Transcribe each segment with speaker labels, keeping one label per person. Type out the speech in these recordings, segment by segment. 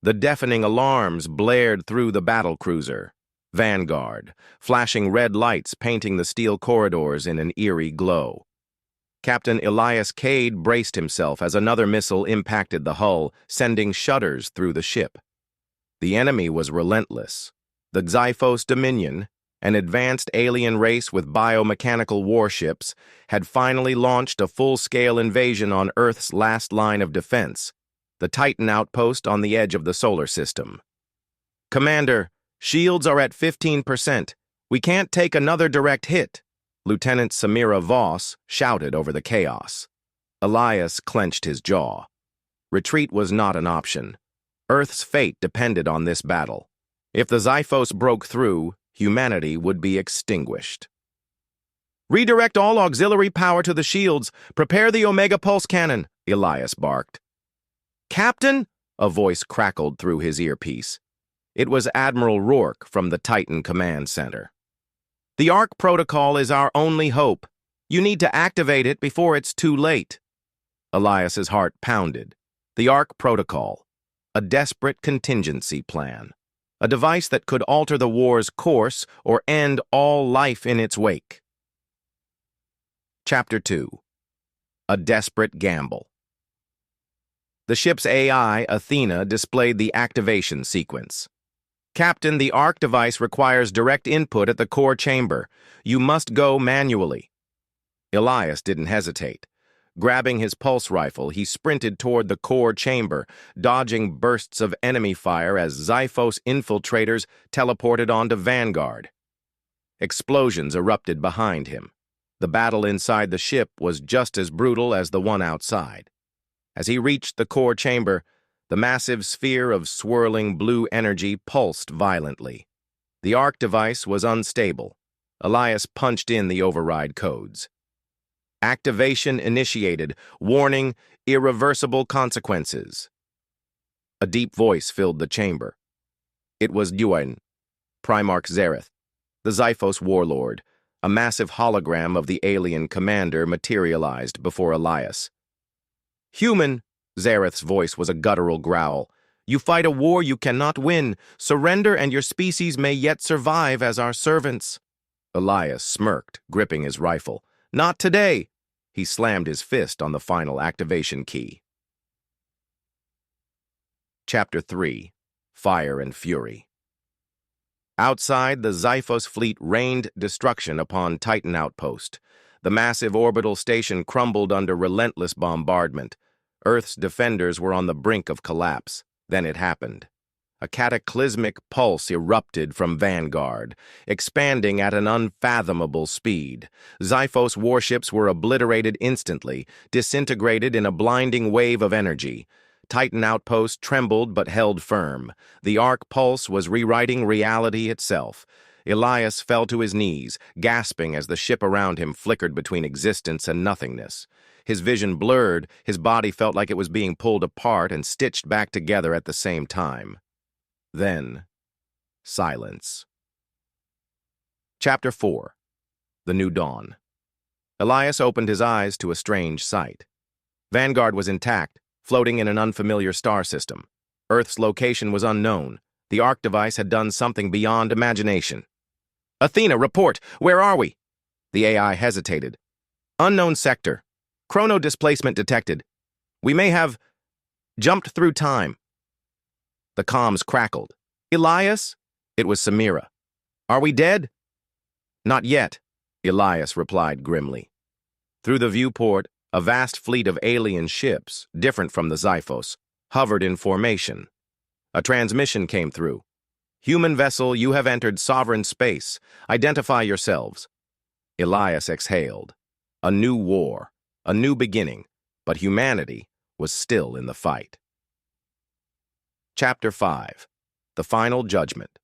Speaker 1: The deafening alarms blared through the battlecruiser. Vanguard, flashing red lights painting the steel corridors in an eerie glow. Captain Elias Kade braced himself as another missile impacted the hull, sending shudders through the ship. The enemy was relentless. The Xyphos Dominion, an advanced alien race with biomechanical warships, had finally launched a full-scale invasion on Earth's last line of defense, the Titan outpost on the edge of the solar system. "Commander, shields are at 15%. We can't take another direct hit," Lieutenant Samira Voss shouted over the chaos. Elias clenched his jaw. Retreat was not an option. Earth's fate depended on this battle. If the Xyphos broke through, humanity would be extinguished. "Redirect all auxiliary power to the shields. Prepare the Omega Pulse Cannon," Elias barked. "Captain?" a voice crackled through his earpiece. It was Admiral Rourke from the Titan Command Center. "The Ark Protocol is our only hope. You need to activate it before it's too late." Elias's heart pounded. The Ark Protocol, a desperate contingency plan. A device that could alter the war's course or end all life in its wake. Chapter 2. A Desperate Gamble. The ship's AI, Athena, displayed the activation sequence. "Captain, the Ark device requires direct input at the core chamber. You must go manually." Elias didn't hesitate. Grabbing his pulse rifle, he sprinted toward the core chamber, dodging bursts of enemy fire as Xyphos infiltrators teleported onto Vanguard. Explosions erupted behind him. The battle inside the ship was just as brutal as the one outside. As he reached the core chamber, the massive sphere of swirling blue energy pulsed violently. The Ark device was unstable. Elias punched in the override codes. "Activation initiated. Warning, irreversible consequences." A deep voice filled the chamber. It was Nytherion, Primarch Xerath, the Xyphos warlord. A massive hologram of the alien commander materialized before Elias. "Human," Xerath's voice was a guttural growl. "You fight a war you cannot win. Surrender and your species may yet survive as our servants." Elias smirked, gripping his rifle. "Not today." He slammed his fist on the final activation key. Chapter 3. Fire and Fury. Outside, the Xyphos fleet rained destruction upon Titan Outpost. The massive orbital station crumbled under relentless bombardment. Earth's defenders were on the brink of collapse. Then it happened. A cataclysmic pulse erupted from Vanguard, expanding at an unfathomable speed. Xyphos warships were obliterated instantly, disintegrated in a blinding wave of energy. Titan Outpost trembled but held firm. The Ark pulse was rewriting reality itself. Elias fell to his knees, gasping as the ship around him flickered between existence and nothingness. His vision blurred, his body felt like it was being pulled apart and stitched back together at the same time. Then, silence. Chapter 4. The New Dawn. Elias opened his eyes to a strange sight. Vanguard was intact, floating in an unfamiliar star system. Earth's location was unknown. The Ark device had done something beyond imagination. "Athena, report! Where are we?" The AI hesitated. "Unknown sector. Chrono displacement detected. We may have jumped through time." The comms crackled. "Elias?" It was Samira. "Are we dead?" "Not yet," Elias replied grimly. Through the viewport, a vast fleet of alien ships, different from the Xyphos, hovered in formation. A transmission came through. "Human vessel, you have entered sovereign space. Identify yourselves." Elias exhaled. A new war, a new beginning, but humanity was still in the fight. Chapter 5. The Final Judgment.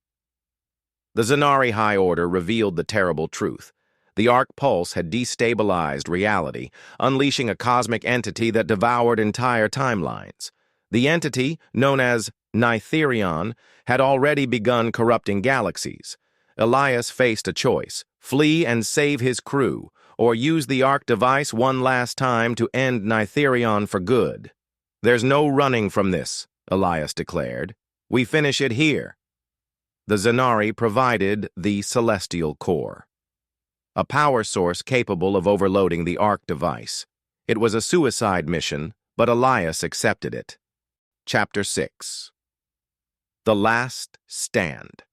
Speaker 1: The Zanari High Order revealed the terrible truth. The Ark Pulse had destabilized reality, unleashing a cosmic entity that devoured entire timelines. The entity, known as Nytherion, had already begun corrupting galaxies. Elias faced a choice: flee and save his crew, or use the Ark device one last time to end Nytherion for good. "There's no running from this," Elias declared. We finish it here. The Zanari provided the celestial core, a power source capable of overloading the Ark device. It was a suicide mission, but Elias accepted it. Chapter 6. The Last Stand.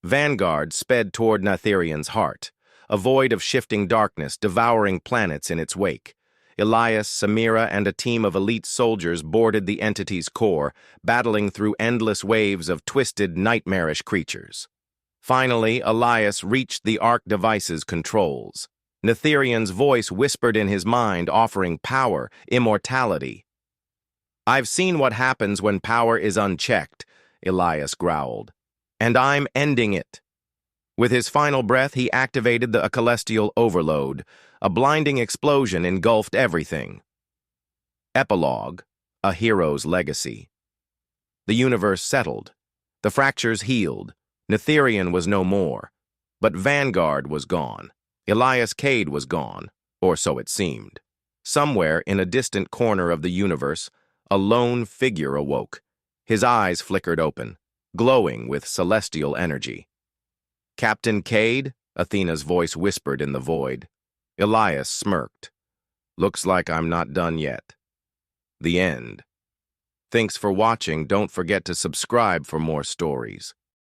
Speaker 1: Vanguard sped toward Nytherion's heart, a void of shifting darkness devouring planets in its wake. Elias, Samira, and a team of elite soldiers boarded the entity's core, battling through endless waves of twisted, nightmarish creatures. Finally, Elias reached the Ark device's controls. Nytherion's voice whispered in his mind, offering power, immortality. "I've seen what happens when power is unchecked," Elias growled, "and I'm ending it." With his final breath, he activated the celestial overload. A blinding explosion engulfed everything. Epilogue: A Hero's Legacy. The universe settled. The fractures healed. Nytherion was no more. But Vanguard was gone. Elias Kade was gone, or so it seemed. Somewhere in a distant corner of the universe, a lone figure awoke. His eyes flickered open, glowing with celestial energy. "Captain Kade?" Athena's voice whispered in the void. Elias smirked. "Looks like I'm not done yet." The end. Thanks for watching. Don't forget to subscribe for more stories.